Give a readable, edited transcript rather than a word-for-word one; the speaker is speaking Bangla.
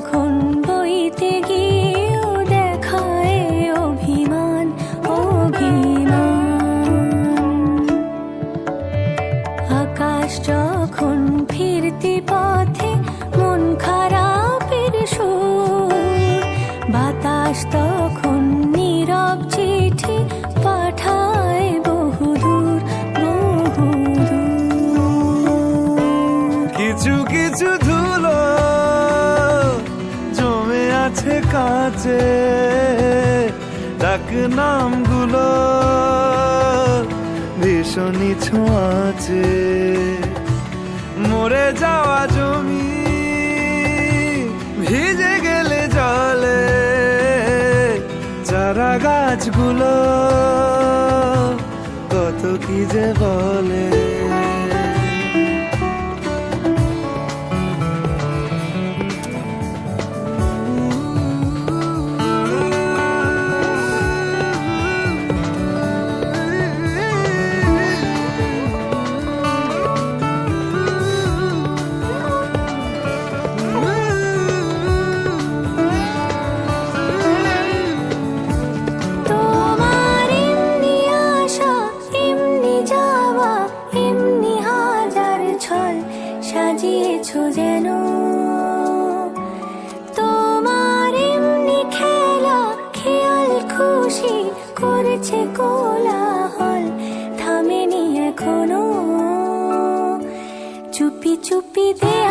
যখন বইতে গিয়েও দেখায় অভিমান আকাশ যখন ফিরতি পথে মন খারাপের সুর, বাতাস তখন নীরব চিঠি পাঠায় বহুদূর বহুদূর। কিছু কিছু ধুলো জমে আছে কাছে, ডাক নামগুলো ভীষণই ছোঁয়াছে। মরে যাওয়া জমি ভিজে গেলে জলে, চারা গাছগুলো কত কি যে বলে। সাজিয়েছো যেন তোমার এমনি খেলা, খেয়াল খুশি করেছে কোলাহল, থামেনি এখনো। চুপি চুপি দেয়া